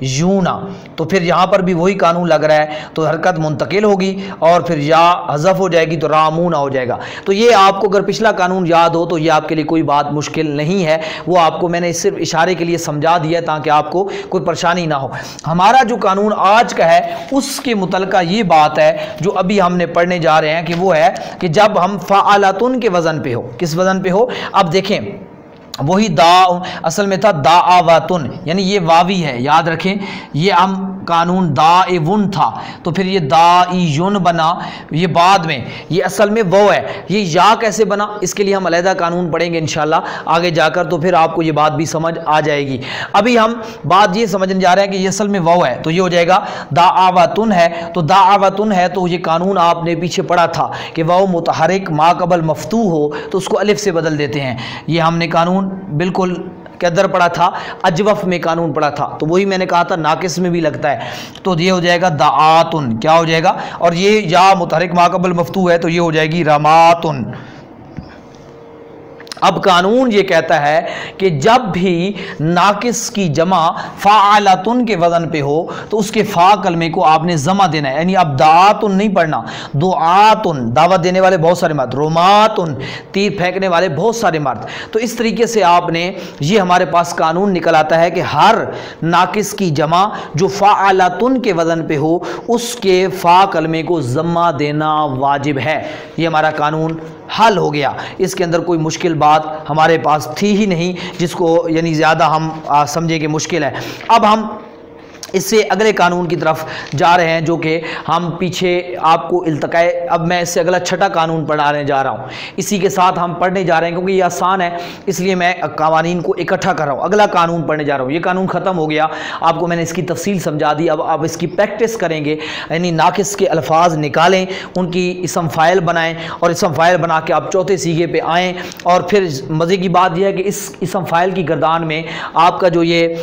یونا، تو پھر یہاں پر بھی وہی قانون لگ رہا ہے، تو حرکت منتقل ہوگی اور پھر یا حذف ہو جائے گی تو رامونا ہو جائے گا۔ تو یہ آپ کو اگر پچھلا قانون یاد ہو تو یہ آپ کے لیے کوئی بات مشکل نہیں ہے، وہ آپ کو میں نے صرف اشارے کے لیے سمجھا دیا تاکہ آپ کو کوئی پریشانی نہ ہو۔ ہمارا جو قانون آج کا ہے اس کے متعلقہ یہ بات ہے جو ابھی ہم نے پڑھنے جا رہے ہیں کہ وہ ہے کہ جب ہم فعالتن کے وزن پہ ہو، کس وزن پہ ہو؟ اب دیکھیں وہی دا اصل میں تھا دعواتن، یعنی یہ واوی ہے، یاد رکھیں یہ ہم قانون دائون تھا تو پھر یہ دائیون بنا، یہ بعد میں یہ اصل میں وہ ہے، یہ یا کیسے بنا اس کے لیے ہم علیحدہ قانون پڑھیں گے انشاءاللہ آگے جا کر، تو پھر آپ کو یہ بات بھی سمجھ آ جائے گی۔ ابھی ہم بات یہ سمجھنے جا رہے ہیں کہ یہ اصل میں وہ ہے، تو یہ ہو جائے گا دعواتن ہے، تو دعواتن ہے تو یہ قانون آپ نے پیچھے پڑھا تھا کہ وہ متحرک ما قبل مفتوح ہو تو اس کو الف سے بدل دیتے ہیں، یہ ہم نے قانون بالکل قدر پڑا تھا، اجوف میں قانون پڑا تھا، تو وہی میں نے کہا تھا ناقص میں بھی لگتا ہے، تو یہ ہو جائے گا دعاتن، کیا ہو جائے گا؟ اور یہ یا متحرک ما قبل مفتوح ہے تو یہ ہو جائے گی رماتن۔ اب قانون یہ کہتا ہے کہ جب بھی ناقص کی جمع فعالتن کے وزن پہ ہو تو اس کے فا کلمے کو آپ نے ضمہ دینا ہے، یعنی اب دعاتن نہیں پڑھنا، دعاتن دعوت دینے والے بہت سارے مرد، رماتن تیر پھینکنے والے بہت سارے مرد، تو اس طریقے سے آپ نے یہ ہمارے پاس قانون نکل آتا ہے کہ ہر ناقص کی جمع جو فعالتن کے وزن پہ ہو اس کے فا کلمے کو ضمہ دینا واجب ہے۔ یہ ہمارا قانون حل ہو گیا، اس کے اندر کوئی مشکل بات ہمارے پاس تھی ہی نہیں جس کو یعنی زیادہ ہم سمجھے کہ مشکل ہے۔ اب ہم اس سے اگلے قانون کی طرف جا رہے ہیں جو کہ ہم پیچھے آپ کو التقائے، اب میں اس سے اگلا چھٹا قانون پڑھانے جا رہا ہوں، اسی کے ساتھ ہم پڑھنے جا رہے ہیں کیونکہ یہ آسان ہے اس لیے میں قوانین کو اکٹھا کر رہا ہوں، اگلا قانون پڑھنے جا رہا ہوں۔ یہ قانون ختم ہو گیا، آپ کو میں نے اس کی تفصیل سمجھا دی، اب آپ اس کی پریکٹس کریں گے، یعنی ناقص کے الفاظ نکالیں، ان کی اسم فاعل بنائیں اور اسم فاعل بنا کے آپ چوتھے سیغے پہ آئیں، اور پھر مزے کی بات یہ ہے کہ اس اسم فاعل کی گردان میں آپ کا جو یہ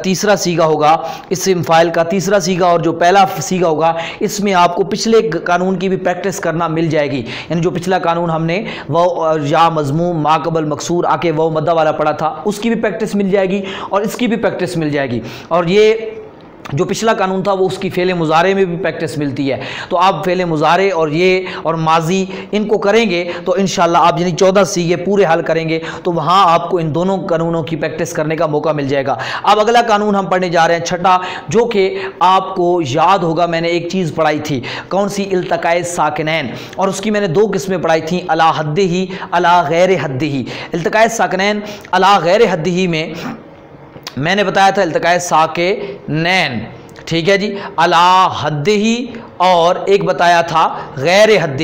تیسرا سیغہ ہوگا، اسم فاعل کا تیسرا سیغہ اور جو پہلا سیغہ ہوگا اس میں آپ کو پچھلے قانون کی بھی پریکٹس کرنا مل جائے گی، یعنی جو پچھلا قانون ہم نے وہ یا مضموم ما قبل مکسور آکے وہ مدہ والا پڑھا تھا اس کی بھی پریکٹس مل جائے گی اور اس کی بھی پریکٹس مل جائے گی، اور یہ جو پچھلا قانون تھا وہ اس کی فعل مضارع میں بھی پریکٹس ملتی ہے، تو آپ فعل مضارع اور یہ اور ماضی ان کو کریں گے تو انشاءاللہ آپ یعنی 14 سیغے پورے حل کریں گے تو وہاں آپ کو ان دونوں قانونوں کی پریکٹس کرنے کا موقع مل جائے گا۔ اب اگلا قانون ہم پڑھنے جا رہے ہیں چھٹا، جو کہ آپ کو یاد ہوگا میں نے ایک چیز پڑھائی تھی، کون سی؟ التقاء ساکنین، اور اس کی میں نے دو قسمیں پڑھائی تھیں، علی حدہ علی غیر حدہ۔ التقاء ساکنین علی غیر حدہ میں میں نے بتایا تھا التقاء ساکنین، ٹھیک ہے جی، علی حدہ اور ایک بتایا تھا غیر حدہ،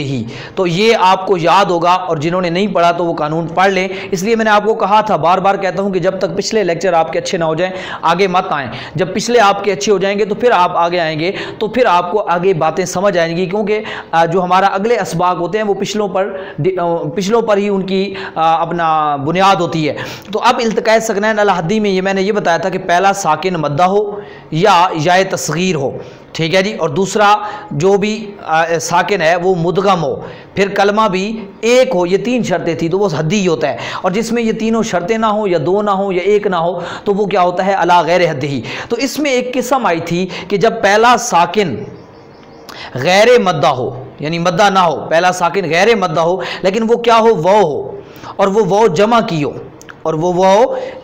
تو یہ آپ کو یاد ہوگا، اور جنہوں نے نہیں پڑھا تو وہ قانون پڑھ لیں، اس لیے میں نے آپ کو کہا تھا، بار بار کہتا ہوں کہ جب تک پچھلے لیکچر آپ کے اچھے نہ ہو جائیں آگے مت آئیں، جب پچھلے آپ کے اچھے ہو جائیں گے تو پھر آپ آگے آئیں گے تو پھر آپ کو آگے باتیں سمجھ آئیں گی، کیونکہ جو ہمارا اگلے اسباق ہوتے ہیں وہ پچھلوں پر ہی ان کی اپنا بنیاد ہوتی ہے۔ تو اب التقاء ساکنین علی حدہ میں یہ میں نے یہ بتایا تھا کہ پہلا ساکن مدہ ہو یا یا تصغیر ہو، ٹھیک ہے جی، اور دوسرا جو بھی ساکن ہے وہ مدغم ہو، پھر کلمہ بھی ایک ہو، یہ تین شرطیں تھی تو وہ حدی ہوتا ہے، اور جس میں یہ تینوں شرطیں نہ ہوں یا دو نہ ہوں یا ایک نہ ہو تو وہ کیا ہوتا ہے؟ علی غیر حدہ۔ تو اس میں ایک قسم آئی تھی کہ جب پہلا ساکن غیر مدہ ہو، یعنی مدہ نہ ہو، پہلا ساکن غیر مدہ ہو لیکن وہ کیا ہو؟ واو ہو، اور وہ واو جمع کی ہو، اور وہ واو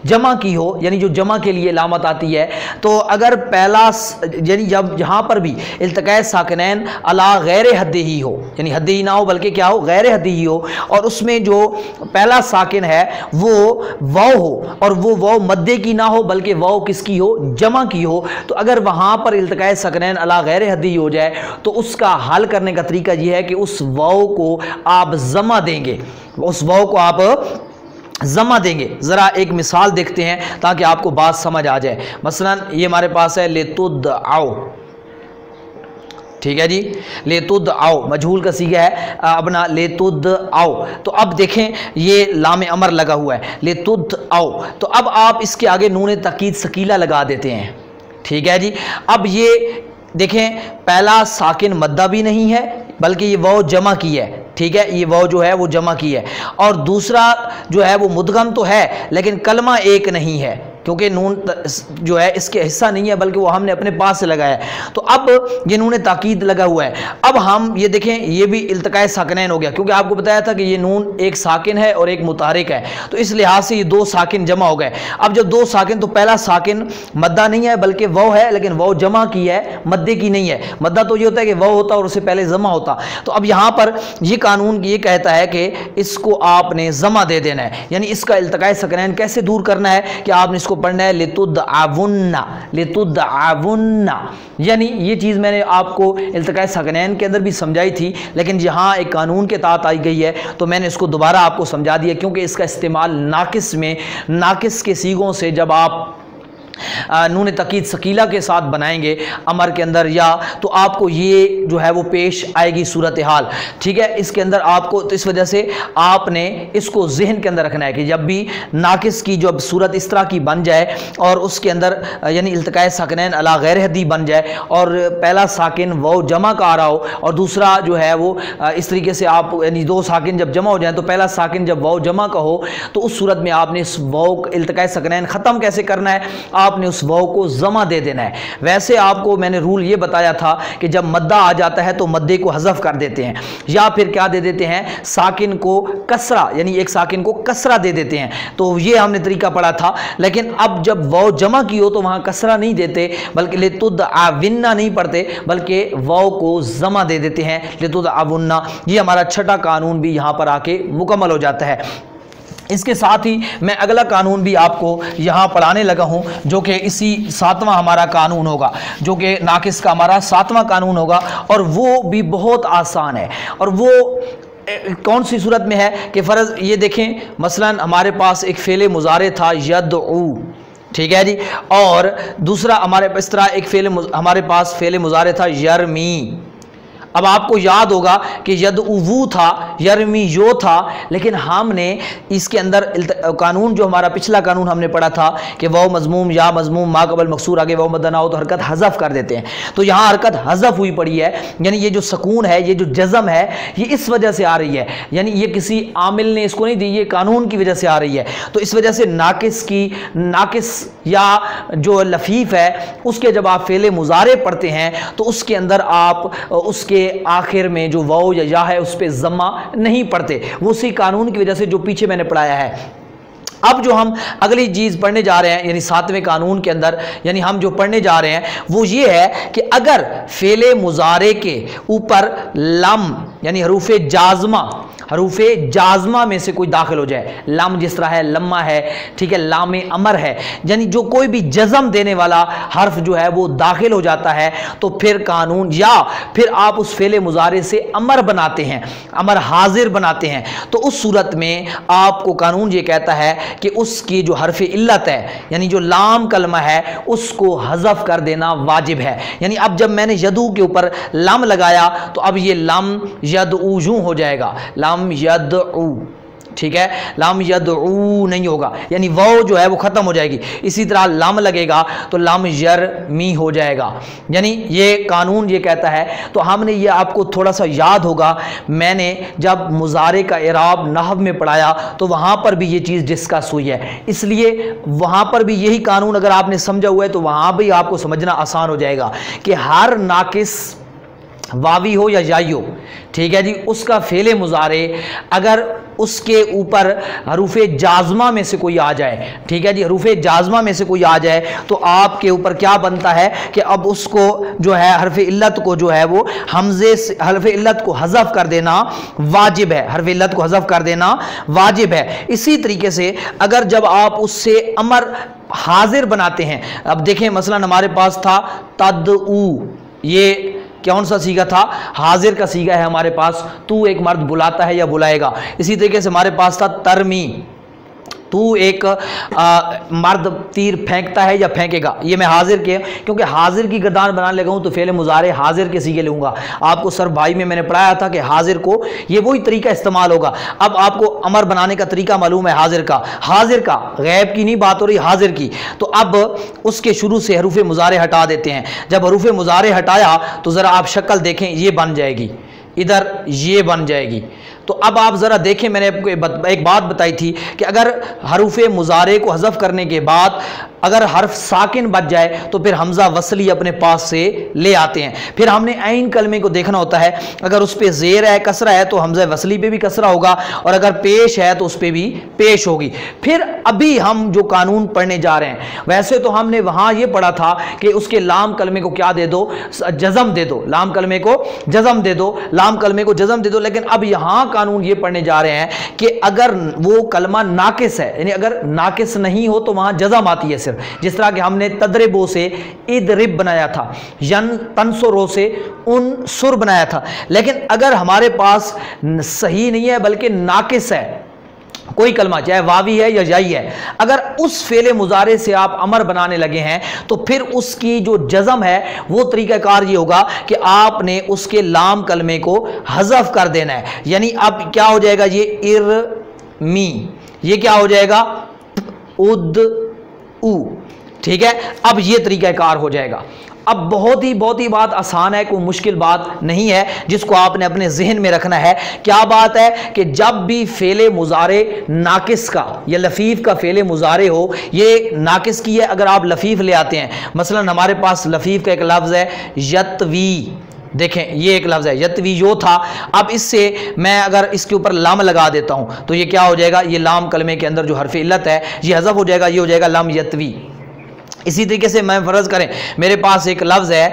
جمع کی ہو، یعنی جو جمع کے لیے علامت آتی ہے، تو اگر پہلا یعنی جب جہاں پر بھی التقاء ساکنین علی غیر حدہ ہی ہو، یعنی حدہ ہی نہ ہو بلکہ کیا ہو؟ غیر حدہ ہی ہو، اور اس میں جو پہلا ساکن ہے وہ واو ہو، اور وہ واو مدے کی نہ ہو بلکہ واو کس کی ہو؟ جمع کی ہو، تو اگر وہاں پر التقاء ساکنین علی غیر حدہ ہی ہو جائے تو اس کا حل کرنے کا طریقہ یہ ہے کہ اس واو کو آپ ضمہ دیں گے، اس واو کو آپ ضمہ دیں گے۔ ذرا ایک مثال دیکھتے ہیں تاکہ آپ کو بات سمجھ آ جائے۔ مثلا یہ ہمارے پاس ہے لتدعو، ٹھیک ہے جی، لتدعو مجہول کا صیغہ ہے اپنا لتدعو، تو اب دیکھیں یہ لام امر لگا ہوا ہے لتدعو، تو اب آپ اس کے آگے نون تاکید ثقیلہ لگا دیتے ہیں، ٹھیک ہے جی۔ اب یہ دیکھیں پہلا ساکن مدہ بھی نہیں ہے بلکہ یہ واو جمع کی ہے، ٹھیک ہے، یہ واو جو ہے وہ جمع کی ہے، اور دوسرا جو ہے وہ مدغم تو ہے لیکن کلمہ ایک نہیں ہے، کیونکہ نون جو ہے اس کے حصہ نہیں ہے بلکہ وہ ہم نے اپنے پاس سے لگایا ہے۔ تو اب یہ نون تاکید لگا ہوا ہے، اب ہم یہ دیکھیں یہ بھی التقاء ساکنین ہو گیا، کیونکہ آپ کو بتایا تھا کہ یہ نون ایک ساکن ہے اور ایک متحرک ہے، تو اس لحاظ سے یہ دو ساکن جمع ہو گئے۔ اب جب دو ساکن، تو پہلا ساکن مدہ نہیں ہے بلکہ واو ہے، لیکن واو جمع کی ہے، مدے کی نہیں ہے۔ مدہ تو یہ ہوتا ہے کہ واو ہوتا اور اس سے پہلے ضمہ ہوتا، تو اب یہاں پر یہ قانون یہ کہتا ہے کہ اس کو آپ نے ضمہ دے دینا ہے، یعنی اس کا التقاء ساکنین کیسے دور کرنا ہے کہ آپ نے اس کو پڑھنا ہے لتدعون، یعنی یہ چیز میں نے آپ کو التقاء ساکنین کے اندر بھی سمجھائی تھی، لیکن یہاں ایک قانون کے تحت آئی گئی ہے تو میں نے اس کو دوبارہ آپ کو سمجھا دیا، کیونکہ اس کا استعمال ناقص میں، ناقص کے صیغوں سے جب آپ نون تاکید ثقیلہ کے ساتھ بنائیں گے امر کے اندر، یا تو آپ کو یہ جو ہے وہ پیش آئے گی صورتحال، ٹھیک ہے۔ اس کے اندر آپ کو، تو اس وجہ سے آپ نے اس کو ذہن کے اندر رکھنا ہے کہ جب بھی ناقص کی جب صورت اس طرح کی بن جائے اور اس کے اندر یعنی التقاء ساکنین علی غیر حدی بن جائے اور پہلا ساکن واو جمع کا آ رہا ہو اور دوسرا جو ہے وہ اس طریقے سے آپ یعنی دو ساکن جب جمع ہو جائیں تو پہلا ساکن جب واو جمع کا ہو تو اس صورت میں آپ نے اس واو التقاء ساکنین ختم کیسے کرنا ہے، آپ نے اس واو کو ضمہ دے دینا ہے۔ ویسے آپ کو میں نے رول یہ بتایا تھا کہ جب مدہ آ جاتا ہے تو مدے کو حذف کر دیتے ہیں، یا پھر کیا دے دیتے ہیں، ساکن کو کسرہ، یعنی ایک ساکن کو کسرہ دے دیتے ہیں، تو یہ ہم نے طریقہ پڑھا تھا۔ لیکن اب جب واو جمع کی ہو تو وہاں کسرہ نہیں دیتے بلکہ لتدعون نہیں پڑھتے بلکہ واو کو ضمہ دے دیتے ہیں لتدعون۔ یہ ہمارا چھٹا قانون بھی یہاں پر آ کے مکمل ہو جاتا ہے۔ اس کے ساتھ ہی میں اگلا قانون بھی آپ کو یہاں پڑھانے لگا ہوں جو کہ اسی ساتواں ہمارا قانون ہوگا، جو کہ ناقص کا ہمارا ساتواں قانون ہوگا، اور وہ بھی بہت آسان ہے۔ اور وہ کون سی صورت میں ہے کہ فرض یہ دیکھیں، مثلا ہمارے پاس ایک فعل مضارع تھا یدعو، ٹھیک ہے جی، اور دوسرا ہمارے اس طرح ایک ہمارے پاس فعل مضارع تھا یرمی۔ اب آپ کو یاد ہوگا کہ یدعو تھا، یرمی یو تھا، لیکن ہم نے اس کے اندر قانون جو ہمارا پچھلا قانون ہم نے پڑھا تھا کہ واو مضموم یا مضموم ما قبل مکسور آگے واو مدہ نہ ہو تو حرکت حذف کر دیتے ہیں، تو یہاں حرکت حذف ہوئی پڑی ہے، یعنی یہ جو سکون ہے، یہ جو جزم ہے، یہ اس وجہ سے آ رہی ہے، یعنی یہ کسی عامل نے اس کو نہیں دی، یہ قانون کی وجہ سے آ رہی ہے۔ تو اس وجہ سے ناقص یا جو لفیف ہے اس کے جب آپ فعل مضارع پڑھتے ہیں تو اس کے اندر آپ اس کے آخر میں جو واو یا یا ہے اس پہ ضمہ نہیں پڑھتے، وہ اسی قانون کی وجہ سے جو پیچھے میں نے پڑھایا ہے۔ اب جو ہم اگلی چیز پڑھنے جا رہے ہیں یعنی ساتویں قانون کے اندر، یعنی ہم جو پڑھنے جا رہے ہیں وہ یہ ہے کہ اگر فعل مضارع کے اوپر لم یعنی حروف جازمہ میں سے کوئی داخل ہو جائے، لم جس طرح ہے، لمہ ہے، ٹھیک ہے، لام امر ہے، یعنی جو کوئی بھی جزم دینے والا حرف جو ہے وہ داخل ہو جاتا ہے تو پھر قانون، یا پھر آپ اس فعل مضارع سے امر بناتے ہیں، امر حاضر بناتے ہیں، تو اس صورت میں آپ کو قانون یہ کہتا ہے کہ اس کی جو حرف علت ہے یعنی جو لام کلمہ ہے اس کو حذف کر دینا واجب ہے۔ یعنی اب جب میں نے یدعو کے اوپر لام لگایا تو اب یہ لام یدعو یوں ہو جائے گا، لام یدعو، ٹھیک ہے، لام یدعو نہیں ہوگا، یعنی واو جو ہے وہ ختم ہو جائے گی۔ اسی طرح لام لگے گا تو لام یرمی ہو جائے گا، یعنی یہ قانون یہ کہتا ہے۔ تو ہم نے یہ آپ کو تھوڑا سا یاد ہوگا، میں نے جب مضارع کا اعراب نحو میں پڑھایا تو وہاں پر بھی یہ چیز ڈسکس ہوئی ہے، اس لیے وہاں پر بھی یہی قانون اگر آپ نے سمجھا ہوا ہے تو وہاں بھی آپ کو سمجھنا آسان ہو جائے گا کہ ہر ناقص واوی ہو یا یائی ہو، ٹھیک ہے جی، اس کا فعل مضارع اگر اس کے اوپر حروف جازمہ میں سے کوئی آ جائے، ٹھیک ہے جی، حروف جازمہ میں سے کوئی آ جائے تو آپ کے اوپر کیا بنتا ہے کہ اب اس کو جو ہے حرف علت کو جو ہے وہ حمزے سے حرف علت کو حذف کر دینا واجب ہے، حرف علت کو حذف کر دینا واجب ہے۔ اسی طریقے سے اگر جب آپ اس سے امر حاضر بناتے ہیں، اب دیکھیں مثلا ہمارے پاس تھا تدعو، یہ کون سا سیگا تھا؟ حاضر کا سیگا ہے ہمارے پاس، تو ایک مرد بلاتا ہے یا بلائے گا۔ اسی طریقے سے ہمارے پاس تھا ترمی، تو ایک مرد تیر پھینکتا ہے یا پھینکے گا، یہ میں حاضر کے کیونکہ حاضر کی گردان بنانے لگا ہوں تو فعل مضارع حاضر کے سیگے لوں گا۔ آپ کو سر بھائی میں نے پڑھایا تھا کہ حاضر کو یہ وہی طریقہ استعمال ہوگا۔ اب آپ کو امر بنانے کا طریقہ معلوم ہے حاضر کا، غیب کی نہیں بات ہو رہی، حاضر کی، تو اب اس کے شروع سے حروف مضارع ہٹا دیتے ہیں۔ جب حروف مضارع ہٹایا تو ذرا آپ شکل دیکھیں، یہ بن جائے گی، ادھر یہ بن جائے گی۔ تو اب آپ ذرا دیکھیں، میں نے آپ کو ایک بات بتائی تھی کہ اگر حروف مضارع کو حذف کرنے کے بعد اگر حرف ساکن بچ جائے تو پھر حمزہ وصلی اپنے پاس سے لے آتے ہیں۔ پھر ہم نے عین کلمے کو دیکھنا ہوتا ہے، اگر اس پہ زیر ہے، کسرہ ہے، تو حمزہ وصلی پہ بھی کسرہ ہوگا، اور اگر پیش ہے تو اس پہ بھی پیش ہوگی۔ پھر ابھی ہم جو قانون پڑھنے جا رہے ہیں، ویسے تو ہم نے وہاں یہ پڑھا تھا کہ اس کے لام کلمے کو کیا دے دو؟ جزم دے دو، لام کلمے کو جزم دے دو، لام کلمے کو جزم دے دو۔ لیکن اب یہاں قانون یہ پڑھنے جا رہے ہیں کہ اگر وہ کلمہ ناقص ہے، یعنی اگر ناقص نہیں ہو تو وہاں جزم آتی ہے صرف، جس طرح کہ ہم نے تدربو سے ادرب بنایا تھا، تنصرو سے انصر بنایا تھا۔ لیکن اگر ہمارے پاس صحیح نہیں ہے بلکہ ناقص ہے کوئی کلمہ، چاہے واوی ہے یا یائی ہے، اگر اس فعل مضارع سے آپ امر بنانے لگے ہیں تو پھر اس کی جو جزم ہے وہ طریقہ کار یہ ہوگا کہ آپ نے اس کے لام کلمے کو حذف کر دینا ہے۔ یعنی اب کیا ہو جائے گا؟ یہ ارمی، یہ کیا ہو جائے گا؟ اد او، ٹھیک ہے؟ اب یہ طریقہ کار ہو جائے گا۔ اب بہت ہی بات آسان ہے، کوئی مشکل بات نہیں ہے، جس کو آپ نے اپنے ذہن میں رکھنا ہے۔ کیا بات ہے کہ جب بھی فعل مضارع ناقص کا یا لفیف کا فعل مضارع ہو، یہ ناقص کی ہے، اگر آپ لفیف لے آتے ہیں، مثلا ہمارے پاس لفیف کا ایک لفظ ہے یتوی، دیکھیں یہ ایک لفظ ہے یتوی، یو تھا، اب اس سے میں اگر اس کے اوپر لام لگا دیتا ہوں تو یہ کیا ہو جائے گا؟ یہ لام کلمے کے اندر جو حرف علت ہے یہ حذف ہو جائے گا، یہ ہو جائے گا لم یتوی۔ اسی طریقے سے میں فرض کریں میرے پاس ایک لفظ ہے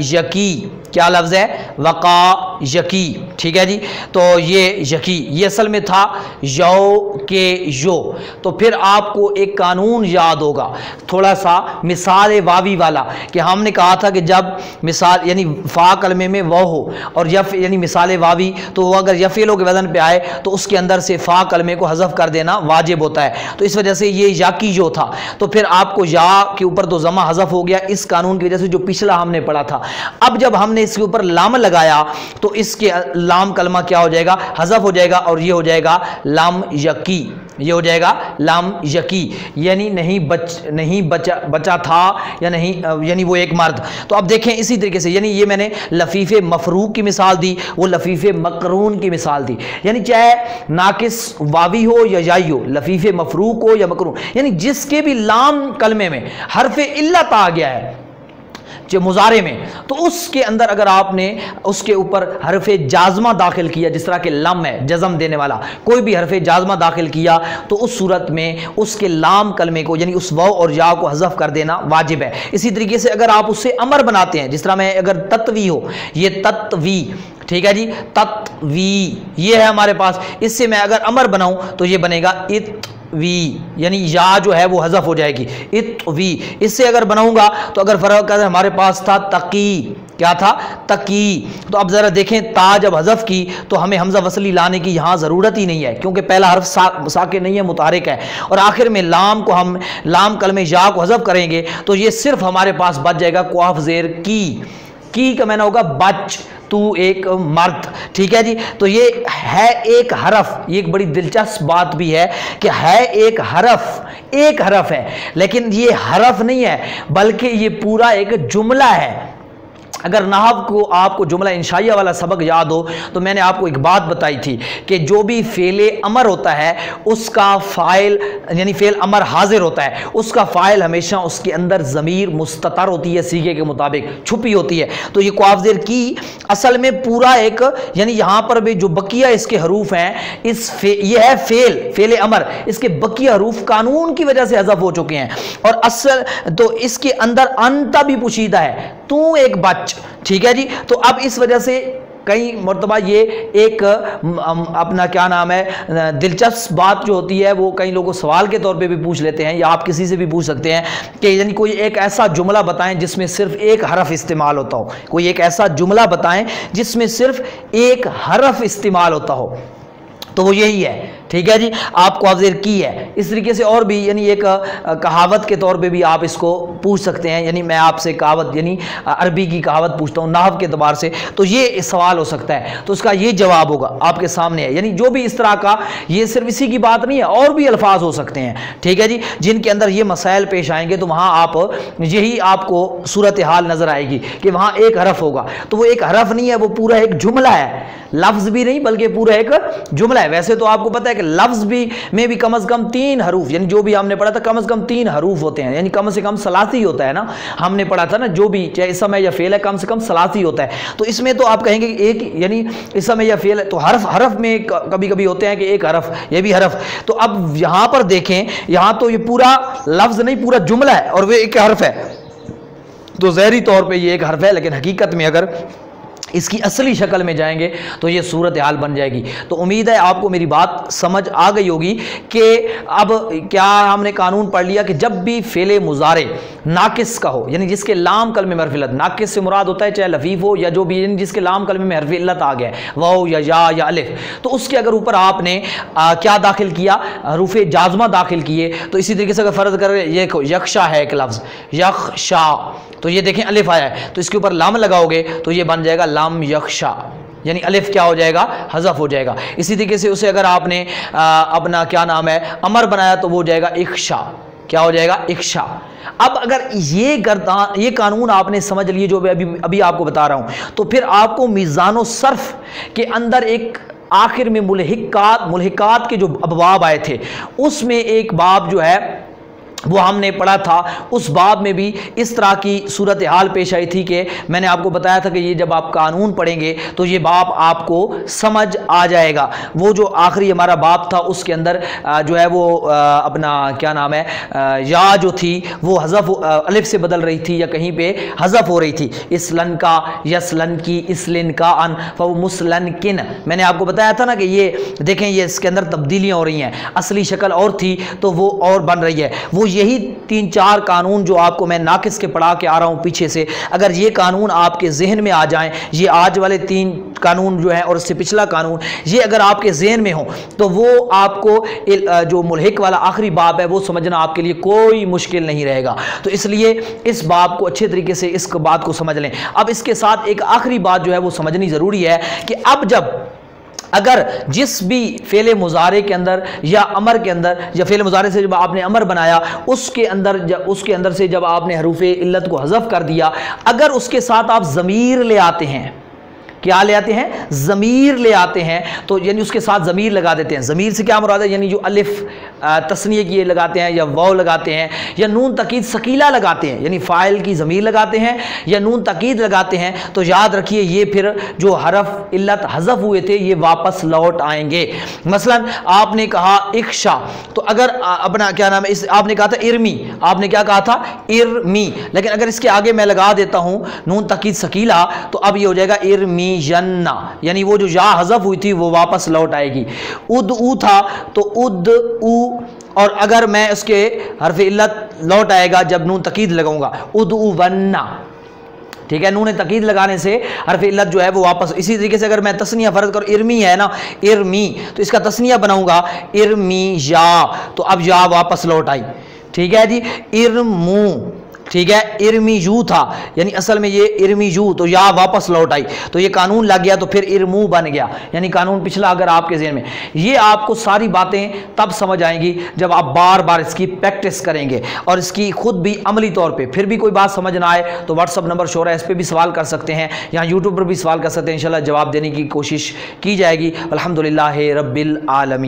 یکی، کیا لفظ ہے؟ وقا یکی، ٹھیک ہے جی؟ تو یہ یکی، یہ اصل میں تھا یو کے یو۔ تو پھر آپ کو ایک قانون یاد ہوگا تھوڑا سا مثال واوی والا، کہ ہم نے کہا تھا کہ جب مثال یعنی فا کلمے میں وہ ہو اور یف یعنی مثال واوی، تو وہ اگر یفعلو کے وزن پہ آئے تو اس کے اندر سے فا کلمے کو حذف کر دینا واجب ہوتا ہے۔ تو اس وجہ سے یہ یاکی جو تھا، تو پھر آپ کو یا کے اوپر تو ضمہ حذف ہو گیا اس قانون کی وجہ سے جو پچھلا ہم نے پڑھا تھا۔ اب جب ہم نے اس کے اوپر لام لگایا تو اس کے لام کلمہ کیا ہو جائے گا؟ حذف ہو جائے گا، اور یہ ہو جائے گا لام یکی، یہ ہو جائے گا لام یکی، یعنی نہیں بچا تھا یا نہیں، یعنی وہ ایک مرد۔ تو اب دیکھیں اسی طریقے سے، یعنی یہ میں نے لفیف مفروق کی مثال دی، وہ لفیف مقرون کی مثال دی، یعنی چاہے ناقص واوی ہو یا یائی ہو، لفیف مفروق ہو یا مقرون، یعنی جس کے بھی لام کلمے میں حرف علت آ گیا ہے جو مضارع میں، تو اس کے اندر اگر آپ نے اس کے اوپر حرف جازمہ داخل کیا، جس طرح کہ لم ہے جزم دینے والا، کوئی بھی حرف جازمہ داخل کیا تو اس صورت میں اس کے لام کلمے کو یعنی اس واو اور یا کو حذف کر دینا واجب ہے۔ اسی طریقے سے اگر آپ اس سے امر بناتے ہیں، جس طرح میں اگر تتوی ہو، یہ تتوی، ٹھیک ہے جی؟ تتوی یہ ہے ہمارے پاس، اس سے میں اگر امر بناؤں تو یہ بنے گا اتوی، یعنی یا جو ہے وہ حذف ہو جائے گی، اتوی۔ اس سے اگر بناؤں گا تو اگر فرق کریں، ہمارے پاس تھا تقی، کیا تھا؟ تقی۔ تو اب ذرا دیکھیں تا جب حذف کی تو ہمیں حمزہ وصلی لانے کی یہاں ضرورت ہی نہیں ہے، کیونکہ پہلا حرف ساکن نہیں ہے، متحرک ہے، اور آخر میں لام کو ہم لام کلمے یا کو حذف کریں گے تو یہ صرف ہمارے پاس بچ جائے گا قاف زیر کی کا معنی ہوگا بچ، تو ایک مرد، ٹھیک ہے جی؟ تو یہ ہے ایک حرف، یہ ایک بڑی دلچسپ بات بھی ہے کہ ہے ایک حرف ہے، لیکن یہ حرف نہیں ہے بلکہ یہ پورا ایک جملہ ہے۔ اگر نحو کو آپ کو جملہ انشائیہ والا سبق یاد ہو تو میں نے آپ کو ایک بات بتائی تھی کہ جو بھی فعل امر ہوتا ہے اس کا فاعل یعنی فعل امر حاضر ہوتا ہے، اس کا فاعل ہمیشہ اس کے اندر ضمیر مستتر ہوتی ہے، صیغے کے مطابق چھپی ہوتی ہے۔ تو یہ قاف زیر کی اصل میں پورا ایک یعنی یہاں پر بھی جو بقیہ اس کے حروف ہیں، یہ ہے فعل امر، اس کے بقیہ حروف قانون کی وجہ سے حذف ہو چکے ہیں، اور اصل تو اس کے اندر انت بھی پوشیدہ ہے، تو ایک بچ، ٹھیک ہے جی؟ تو اب اس وجہ سے کئی مرتبہ یہ ایک اپنا کیا نام ہے دلچسپ بات جو ہوتی ہے وہ کئی لوگوں سوال کے طور پہ بھی پوچھ لیتے ہیں، یا آپ کسی سے بھی پوچھ سکتے ہیں کہ یعنی کوئی ایک ایسا جملہ بتائیں جس میں صرف ایک حرف استعمال ہوتا ہو، کوئی ایک ایسا جملہ بتائیں جس میں صرف ایک حرف استعمال ہوتا ہو، تو وہ یہی ہے ٹھیک ہے جی، آپ کو ابزر کی ہے۔ اس طریقے سے اور بھی یعنی ایک کہاوت کے طور پہ بھی آپ اس کو پوچھ سکتے ہیں، یعنی میں آپ سے کہاوت یعنی عربی کی کہاوت پوچھتا ہوں نحو کے اعتبار سے، تو یہ سوال ہو سکتا ہے، تو اس کا یہ جواب ہوگا آپ کے سامنے ہے۔ یعنی جو بھی اس طرح کا، یہ صرف اسی کی بات نہیں ہے، اور بھی الفاظ ہو سکتے ہیں، ٹھیک ہے جی، جن کے اندر یہ مسائل پیش آئیں گے، تو وہاں آپ یہی آپ کو صورتحال نظر آئے گی کہ وہاں ایک حرف ہوگا، تو وہ ایک حرف نہیں ہے، وہ پورا ایک جملہ ہے، لفظ بھی نہیں بلکہ پورا ایک جملہ ہے۔ ویسے تو آپ کو پتہ ہے کہ لفظ بھی میں بھی کم از کم 3 حروف، یعنی جو بھی ہم نے پڑھا تھا کم از کم 3 حروف ہوتے ہیں، یعنی کم سے کم ثلاثی ہوتا ہے نا، ہم نے پڑھا تھا نا، جو بھی چاہے اسم ہے یا فعل ہے کم سے کم ثلاثی ہوتا ہے۔ تو اس میں تو آپ کہیں گے کہ ایک یعنی اسم ہے یا فعل ہے، تو حرف میں کبھی کبھی ہوتے ہیں کہ ایک حرف، یہ بھی حرف۔ تو اب یہاں پر دیکھیں، یہاں تو یہ پورا لفظ نہیں، پورا جملہ ہے اور وہ ایک حرف ہے، تو ظاہری طور پہ یہ ایک حرف ہے، لیکن حقیقت میں اگر اس کی اصلی شکل میں جائیں گے تو یہ صورتحال بن جائے گی۔ تو امید ہے آپ کو میری بات سمجھ آ گئی ہوگی کہ اب کیا ہم نے قانون پڑھ لیا کہ جب بھی فعل مضارع ناقص کا ہو، یعنی جس کے لام کلمے میں حرف علت، ناقص سے مراد ہوتا ہے چاہے لفیف ہو یا جو بھی، یعنی جس کے لام کلمے میں حرف علت آ گیا ہے، واو یا یا الف، تو اس کے اگر اوپر آپ نے کیا داخل کیا، حروف جازمہ داخل کیے، تو اسی طریقے سے اگر فرض کریں یہ یکشا ہے ایک لفظ، یکشا، تو یہ دیکھیں الف آیا ہے، تو اس کے اوپر لام لگاؤ گے تو یہ بن جائے گا لام یکشا، یعنی الف کیا ہو جائے گا، حذف ہو جائے گا۔ اسی طریقے سے اسے اگر آپ نے اپنا کیا نام ہے امر بنایا تو وہ ہو جائے گا اکشا، کیا ہو جائے گا، اکشا۔ اب اگر یہ قانون آپ نے سمجھ لیے جو ابھی آپ کو بتا رہا ہوں، تو پھر آپ کو میزان و صرف کے اندر ایک آخر میں ملحقات کے جو ابواب آئے تھے، اس میں ایک باب جو ہے وہ ہم نے پڑھا تھا، اس باب میں بھی اس طرح کی صورتحال پیش آئی تھی کہ میں نے آپ کو بتایا تھا کہ یہ جب آپ قانون پڑھیں گے تو یہ باب آپ کو سمجھ آ جائے گا۔ وہ جو آخری ہمارا باب تھا اس کے اندر جو ہے وہ اپنا کیا نام ہے یا جو تھی وہ حذف الف سے بدل رہی تھی یا کہیں پہ حذف ہو رہی تھی، اسلن کا، یسلن کی، اسلن کا ان، فمسلن کن۔ میں نے آپ کو بتایا تھا نا کہ یہ دیکھیں یہ اس کے اندر تبدیلیاں ہو رہی ہیں، اصلی شکل اور تھی تو وہ اور بن رہی ہے۔ وہ یہی 3-4 قانون جو آپ کو میں ناقص کے پڑھا کے آ رہا ہوں پیچھے سے، اگر یہ قانون آپ کے ذہن میں آ جائیں، یہ آج والے 3 قانون جو ہیں اور اس سے پچھلا قانون، یہ اگر آپ کے ذہن میں ہوں تو وہ آپ کو جو ملحق والا آخری باب ہے وہ سمجھنا آپ کے لیے کوئی مشکل نہیں رہے گا۔ تو اس لیے اس باب کو اچھے طریقے سے اس بات کو سمجھ لیں۔ اب اس کے ساتھ ایک آخری بات جو ہے وہ سمجھنی ضروری ہے کہ اب جب اگر جس بھی فعل مضارع کے اندر یا امر کے اندر، یا فعل مضارع سے جب آپ نے امر بنایا اس کے اندر سے جب آپ نے حروف علت کو حذف کر دیا، اگر اس کے ساتھ آپ ضمیر لے آتے ہیں، کیا لے آتے ہیں، ضمیر لے آتے ہیں، تو یعنی اس کے ساتھ ضمیر لگا دیتے ہیں۔ ضمیر سے کیا مراد ہے، یعنی جو الف تثنیہ کی لگاتے ہیں یا واو لگاتے ہیں یا نون تاکید ثقیلہ لگاتے ہیں، یعنی فاعل کی ضمیر لگاتے ہیں یا نون تاکید لگاتے ہیں، تو یاد رکھیے یہ پھر جو حرف علت حذف ہوئے تھے یہ واپس لوٹ آئیں گے۔ مثلا آپ نے کہا اکشا، تو اگر اپنا کیا نام ہے آپ نے کہا تھا ارمی، آپ نے کیا کہا تھا، ارمی، لیکن اگر اس کے آگے میں لگا دیتا ہوں نون تاکید ثقیلہ تو اب یہ ہو جائے گا ارمی یننا، یعنی وہ جو یا حذف ہوئی تھی وہ واپس لوٹ آئے گی۔ اد او تھا تو اد او، اور اگر میں اس کے حرف علت لوٹ آئے گا جب نون تاکید لگاؤں گا، اد او وننا، ٹھیک ہے، نون تاکید لگانے سے حرف علت جو ہے وہ واپس۔ اسی طریقے سے اگر میں تسنیہ فرض کروں، ارمی ہے نا، ارمی، تو اس کا تسنیہ بناؤں گا ارمی یا، تو اب یا واپس لوٹ آئی، ٹھیک ہے جی، ارمو، ٹھیک ہے، ارمی یو تھا، یعنی اصل میں یہ ارمی یو، تو یا واپس لوٹ آئی، تو یہ قانون لگ گیا، تو پھر ارمو بن گیا، یعنی قانون پچھلا اگر آپ کے ذہن میں۔ یہ آپ کو ساری باتیں تب سمجھ آئیں گی جب آپ بار بار اس کی پریکٹس کریں گے اور اس کی خود بھی عملی طور پہ۔ پھر بھی کوئی بات سمجھ نہ آئے تو واٹس اپ نمبر شو ہے، اس پہ بھی سوال کر سکتے ہیں، یہاں یوٹیوب پر بھی سوال کر سکتے ہیں، انشاءاللہ جواب دینے کی کوشش کی جائے گی۔ الحمدللہ رب العالمین۔